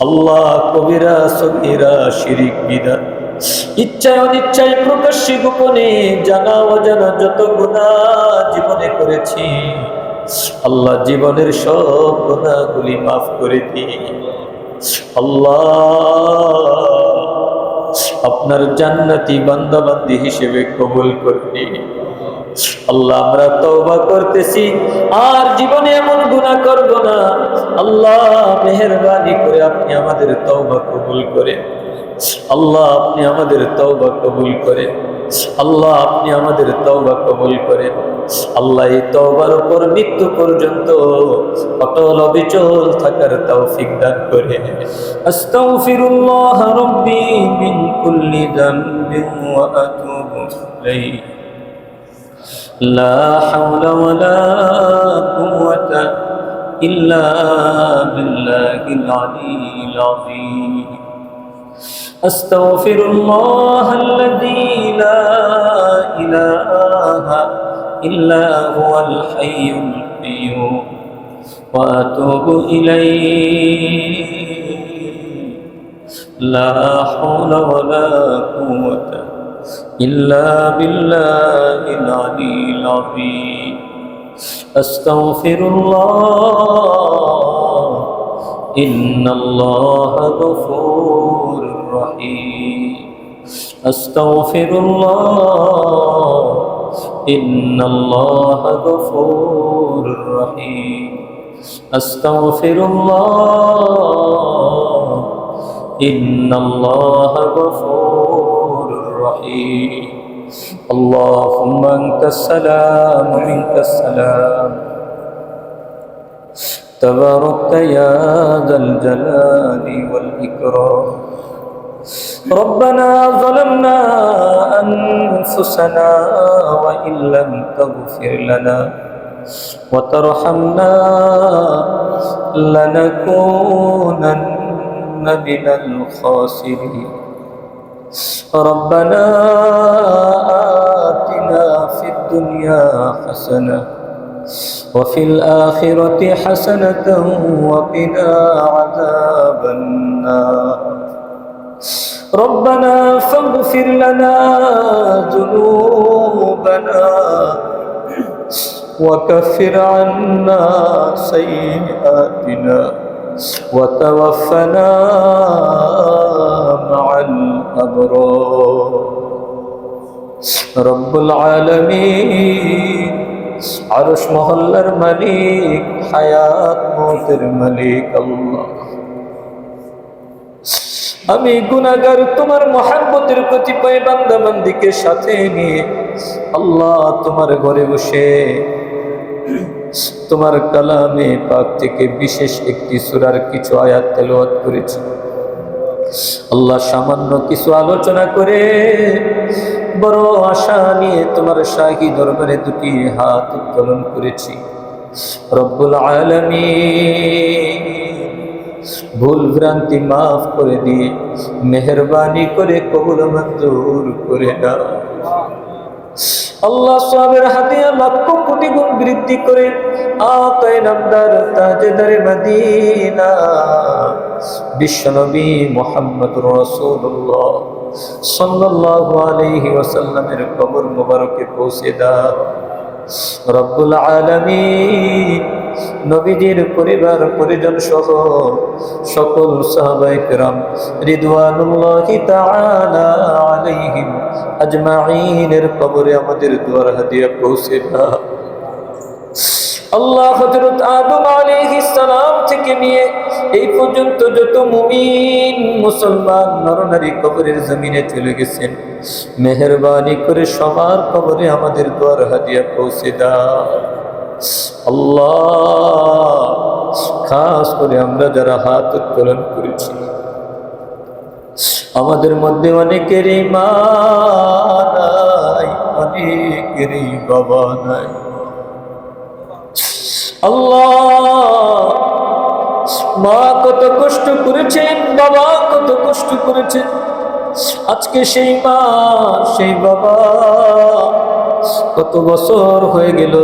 আল্লাহ কবিরা সগীরা শিরিক বিদআত ইচ্ছায় অনিচ্ছায় প্রকাশ্যে গোপনে জানা অজানা যত গুনাহ জীবনে করেছি আল্লাহ জীবনের সব গুনাহগুলি মাফ করে দিন। আল্লাহ আপনার জান্নাতি বান্দা বান্দি হিসেবে কবুল করে নিন। আল্লাহ আমরা তওবা করতেছি আর জীবনে এমন গুনাহ করব না। আল্লাহ মেহেরবানি করে আপনি আমাদের তওবা কবুল করেন। আল্লাহ আপনি আমাদের তওবা কবুল করেন। আল্লাহ আপনি আমাদের তওবা কবুল করেন। আল্লাহ এই তওবার উপর মৃত্যু পর্যন্ত অটল অবিচল থাকার তৌফিক দান করেন। আস্তাগফিরুল্লাহ রাব্বি মিন কুল্লি যামবিন ওয়া আতুবু ইলাইহি লা হাওলা ওয়ালা কুওয়াতা ইল্লা বিল্লাহিল আলিয়্যিল আযীম। আস্তাগফিরুল্লাহাল্লাযী লা ইলাহা ইল্লা হুয়াল হাইয়ুল কাইয়্যুম ওয়া আতুবু ইলাইহি লা হাওলা ওয়ালা কুওয়াতা ইল্লা বিল্লাহিল আলিয়্যিল আযীম। আস্তাগফিরুল্লাহ ইন্নাল্লাহা গফুরুর রহিম। আস্তাগফিরুল্লাহ ইন্নাল্লাহা গফুরুর রহিম। আস্তাগফিরুল্লাহ ইন্নাল্লাহা গফুরুর রহিম। আল্লাহুম্মা আনতাস সালাম ওয়া মিনকাস সালাম তাবারাকতা ইয়া যাল জালালি ওয়াল ইকরাম। ربنا ظلمنا أنفسنا وإن لم تغفر لنا وترحمنا لنكونن من الخاسرين. ربنا آتنا في الدنيا حسنة وفي الآخرة حسنة وقنا عذاب النار. ربنا فاغفر لنا ذنوبنا وكفر عنا سيئاتنا وتوفنا مع الأبرار. رب العالمين আরশ মহল্লার মালিক, হায়াত মৌতের মালিক আল্লাহ, আমি গুনাহগার তোমার মহব্বতের কতিপয় বান্দা বান্দিকে সাথে নিয়ে আল্লাহ তোমার ঘরে বসে তোমার কালামে পাক থেকে বিশেষ একটি সূরার কিছু আয়াত তেলাওয়াত করেছি। আল্লাহ সামান্য কিছু আলোচনা করে বড় আশা নিয়ে তোমার শাহী দরবারে দুটি হাত উত্তোলন করেছি। রব্বুল আলামিন ভুল ভ্রান্তি মাফ করে দিয়ে মেহেরবানি করে কবুল মঞ্জুর করে দাও। আল্লাহ সওয়াবের হাদিয়া লক্ষ কোটি গুণ বৃদ্ধি করে আতায়ে নামদার তাজদারে মদিনা বিশ্বনবী মুহাম্মদুর রাসূলুল্লাহ সাল্লাল্লাহু আলাইহি ওয়াসাল্লামের কবর মুবারকে পৌঁছে দাও। রব্বুল আলামিন নবীজির পরিবার পরিজন সহ সকল সাহাবায়ে কেরাম রিদওয়ানুল্লাহি তাআলা আলাইহিম আজমাইনের কবরে আমাদের দোয়ার হাদিয়া পৌঁছে দাও। আল্লাহ হযরত আদম আলাইহিস সালাম থেকে নিয়ে এই পর্যন্ত যত মুমিন মুসলমান নরনারী কবরের জমিনে চলে গেছেন, মেহেরবানি করে সবার কবরে আমাদের দোয়ার হাদিয়া পৌঁছে দাও। আল্লাহ খাস করে আমরা যারা হাত উত্তোলন করেছি, আমাদের মধ্যে অনেকেরই মা নাই, অনেকেরই বাবা নাই। আল্লাহ মা কত কষ্ট করেছেন, বাবা কত কষ্ট করেছেন, আজকে সেই মা সেই বাবা কত বছর হয়ে গেল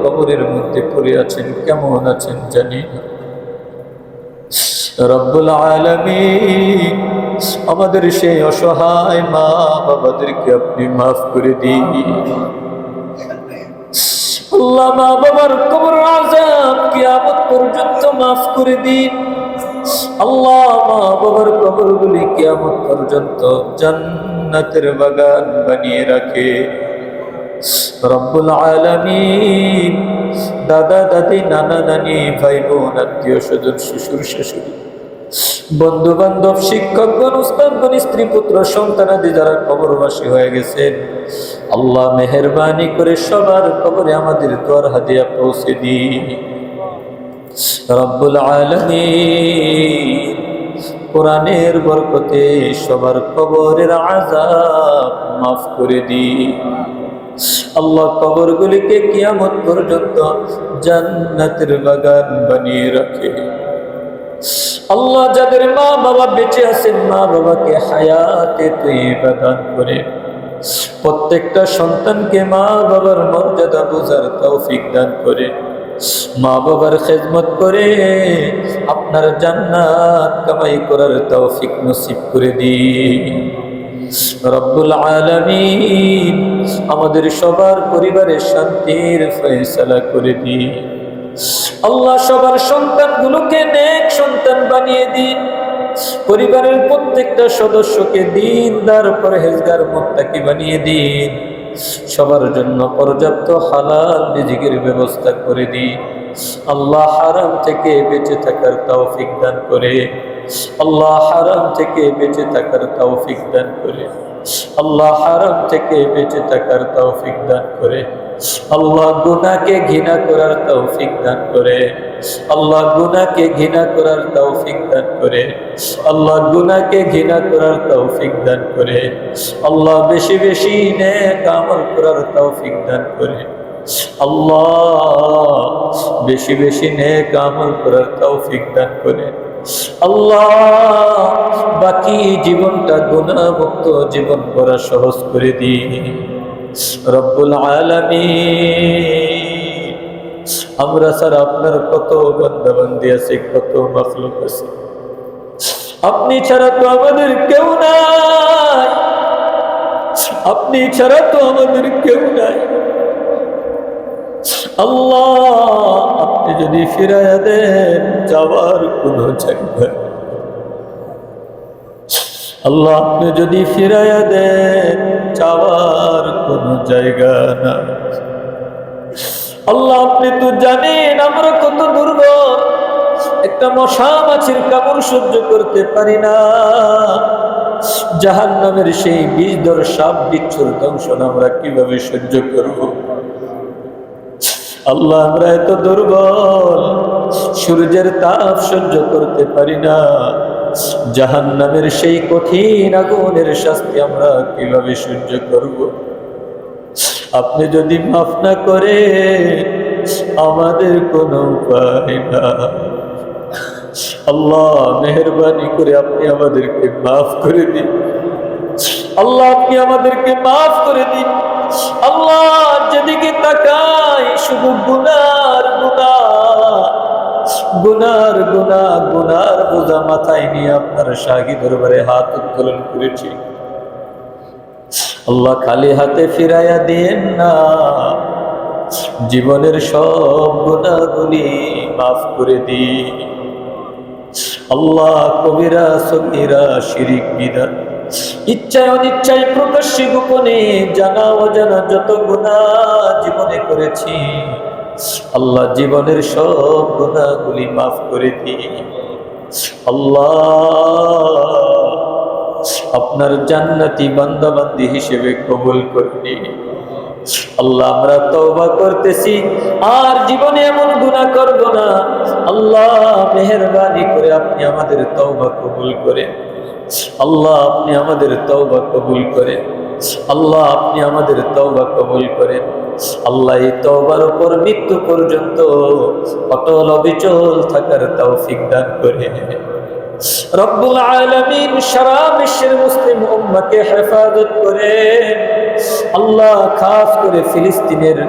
কবরের মধ্যে পড়ে আছেন, কেমন আছেন জানি না। রব্বুল আলামিন আমাদের সেই অসহায় মা বাবাদেরকে আপনি মাফ করে দিন। আল্লাহ মা বাবার কবর আযাব কিয়ামত পর্যন্ত মাফ করে দিন। আল্লাহ মা বাবার কবরগুলি কিয়ামত পর্যন্ত জান্নাতের বাগান বানিয়ে রাখে। রব্বুল আলামিন দাদা দাদি নানা নানি ভাই বোন আত্মীয় স্বজন শ্বশুর শাশুড়ি বন্ধু বান্ধব শিক্ষকগণ উস্তাদগণ স্ত্রী পুত্র সন্তানাদি যারা কবরবাসী হয়ে গেছেন, আল্লাহ মেহেরবানি করে সবার কবরে আমাদের দোয়ার হাদিয়া পৌঁছে দিন। রব্বুল আলামিন কোরআনের বরকতে সবার কবরের আযাব মাফ করে দিন। আল্লাহ কবরগুলিকে কিয়ামত পর্যন্ত জান্নাতের বাগান বানিয়ে রাখে। আল্লাহ যাদের মা বাবা বেঁচে আছেন মা বাবাকে হায়াতে তৈয়বা দান করে, প্রত্যেকটা সন্তানকে মা বাবার মর্যাদা বোঝার তৌফিক দান করে, মা বাবার খেদমত করে আপনার জান্নাত কামাই করার তৌফিক নসিব করে দিন। রব্বুল আলামিন আমাদের সবার পরিবারের শান্তির ফয়সালা করে দিন। আল্লাহ সবার সন্তানগুলোকে নেক সন্তান বানিয়ে দিন। পরিবারের প্রত্যেকটা সদস্যকে দিনদার পরহেজগার মুত্তাকি বানিয়ে দিন। সবার জন্য পর্যাপ্ত হালাল রিজিকের ব্যবস্থা করে দিন। আল্লাহ হারাম থেকে বেঁচে থাকার তৌফিক দান করে, আল্লাহ হারাম থেকে বেঁচে থাকার তৌফিক দান করে, আল্লাহ হারাম থেকে বেঁচে থাকার তৌফিক দান করে, আল্লাহ গুনাহকে ঘৃণা করার তৌফিক দান করে, আল্লাহ গুনাহকে ঘৃণা করার তৌফিক দান করে, আল্লাহ গুনাহকে ঘৃণা করার তৌফিক দান করে, আল্লাহ বেশি বেশি নেক আমল করার তৌফিক দান করে, আল্লাহ বেশি বেশি নেক আমল করার তৌফিক দান করে। আল্লাহ বাকি জীবনটা গুনাহমুক্ত জীবন করা সহজ করে দিন। রব্বুল আলামিন আমরা ছাড়া আপনার কত বান্দা বান্দি আছে, কত মাখলুক আছে, আপনি ছাড়া তো আমাদের কেউ নাই, আপনি ছাড়া তো আমাদের কেউ নাই। আল্লাহ আপনি যদি ফিরাইয়া দেন যাওয়ার কোন জায়গা, আল্লাহ আপনি যদি ফিরাইয়া দেন যাওয়ার কোন জায়গা না। আল্লাহ আপনি তো জানেন আমরা কত দুর্বল, একটা মশা মাছির কামড় সহ্য করতে পারি না, জাহান্নামের সেই বিষধর সাপ বিচ্ছুর দংশন আমরা কিভাবে সহ্য করব। আল্লাহ আমরা এত দুর্বল, সূর্যের তাপ সহ্য করতে পারি না, জাহান্নামের সেই কঠিন আগুনের শাস্তি আমরা কিভাবে সহ্য করব। আপনি যদি মাফ না করে আমাদের কোনো উপায় না। আল্লাহ মেহেরবানি করে আপনি আমাদেরকে মাফ করে দিন। আল্লাহ আপনি আমাদেরকে মাফ করে দিন। আল্লাহ যেদিকে তাকাই শুধু গুনার গুনাহ, গুনার গুনাহ, গুনার বোঝা মাথায় নিয়ে আপনার শাহী দরবারে হাত উত্তোলন করেছি। আল্লাহ খালি হাতে ফিরাইয়া দেন না, জীবনের সব গুনাহগুলি মাফ করে দিন। আল্লাহ কবিরা সগীরা শিরিক বিদআত ইচ্ছায় অনিচ্ছায় প্রকাশ্যে গোপনে জানা অজানা যত গুনাহ জীবনে করেছি, আল্লাহ জীবনের সব গুনাহগুলি মাফ করে দিন। আল্লাহ আপনার জান্নাতি বান্দা বান্দি হিসেবে কবুল করে নিন। আল্লাহ আমরা তওবা করতেছি, আর জীবনে এমন গুনাহ করব না। আল্লাহ মেহেরবানি করে আপনি আমাদের তওবা কবুল করেন। আল্লাহ আপনি আমাদের তওবা কবুল করেন। আল্লাহ আপনি আমাদের তওবা কবুল করেন। আল্লাহ এই তওবার উপর মৃত্যু পর্যন্ত অটল অবিচল থাকার তৌফিক দান করে। রব্বুল আলামিন সারা বিশ্বের মুসলিম উম্মাহকে হেফাজত করেন। আল্লাহ খাস করে ফিলিস্তিনের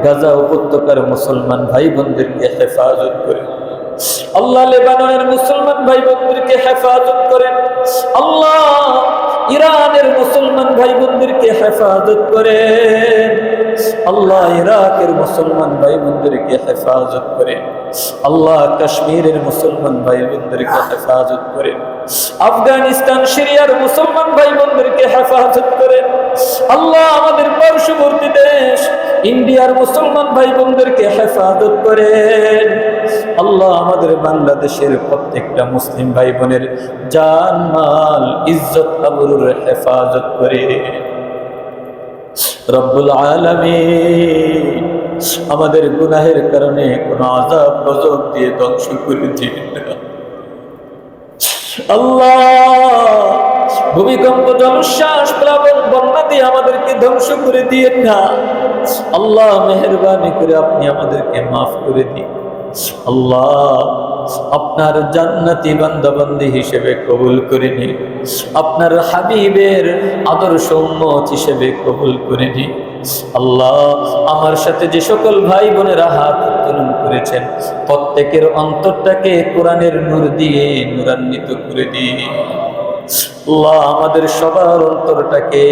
গাজা উপত্যকার মুসলমান ভাই বোনদেরকে হেফাজত করেন। আল্লাহ লেবাননের মুসলমান ভাই বোনদেরকে হেফাজত করেন। আল্লাহ ইরানের মুসলমান ভাই বোনদেরকে হেফাজত করেন। আল্লাহ ইরাকের মুসলমান ভাই বোনদেরকে হেফাজত করেন। আল্লাহ কাশ্মীরের মুসলমান ভাই বোনদেরকে হেফাজত করেন। আফগানিস্তান সিরিয়ার মুসলমান ভাই বোনদেরকে হেফাজত করেন। আল্লাহ আমাদের পার্শ্ববর্তী দেশ ইন্ডিয়ার মুসলমান ভাই বোনদেরকে হেফাজত করেন। আল্লাহ আমাদের বাংলাদেশের প্রত্যেকটা মুসলিম ভাই বোনের জান মাল ইজ্জত আবরুর হেফাজত করে। রব্বুল আলামিন আমাদের গুনাহের কারণে কোন আযাব গজব দিয়ে ধ্বংস করে দিবেন না। আল্লাহ ভূমিকম্প, জলোচ্ছ্বাস, প্লাবন, বন্যা দিয়ে আমাদেরকে ধ্বংস করে দিয়েন না। আল্লাহ মেহেরবানি করে আপনি আমাদেরকে মাফ করে দিন। আল্লাহ আপনার জান্নাতি বান্দা বান্দি হিসেবে কবুল করে নিন। আপনার হাবিবের আদর্শ উম্মত হিসেবে কবুল করে নিন। আল্লাহ আমার সাথে যে সকল ভাই বোনেরা হাত উত্তোলন করেছেন প্রত্যেকের অন্তরটাকে কোরআনের নূর দিয়ে নূরান্বিত করে দিন। আল্লাহ আমাদের সবার অন্তরটাকে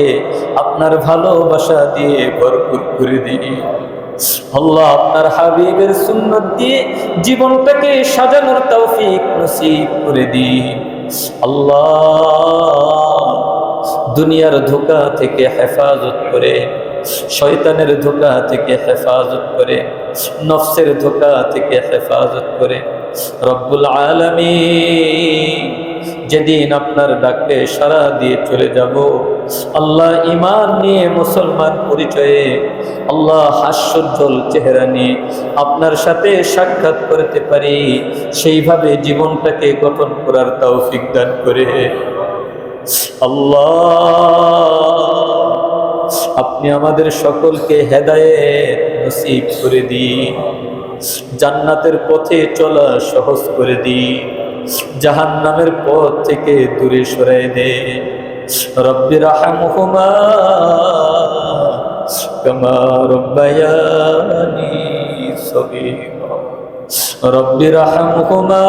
আপনার ভালোবাসা দিয়ে ভরপুর করে দিন। আল্লাহ আপনার হাবিবের সুন্নাত দিয়ে জীবনটাকে সাজানোর তৌফিক নসিব করে দিন। আল্লাহ দুনিয়ার ধোঁকা থেকে হেফাজত করে, শয়তানের ধোঁকা থেকে হেফাজত করে, নফসের ধোঁকা থেকে হেফাজত করে। রব্বুল আলামিন যেদিন আপনার ডাকে সাড়া দিয়ে চলে যাব, আল্লাহ ঈমান নিয়ে মুসলমান পরিচয়ে, আল্লাহ হাস্যোজ্জ্বল চেহারা নিয়ে আপনার সাথে সাক্ষাৎ করতে পারি, সেইভাবে জীবনটাকে গঠন করার তৌফিক দান করে। আল্লাহ আপনি আমাদের সকলকে হেদায়েত নসিব করে দিন। জান্নাতের পথে চলা সহজ করে দিন। জাহান্নামের পথ থেকে দূরে সরাই দেন। রব্বি রাহমহুমা কামা রব্বায়ানি সগীরা। রব্বি রাহমহুমা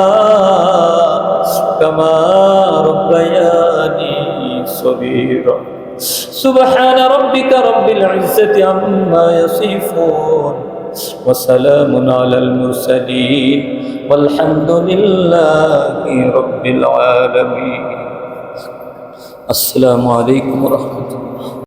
কামা রব্বায়ানি সগীরা। سبحان ربك رب العزة عما يصفون وسلام على المرسلين والحمد لله رب العالمين. السلام عليكم ورحمة الله.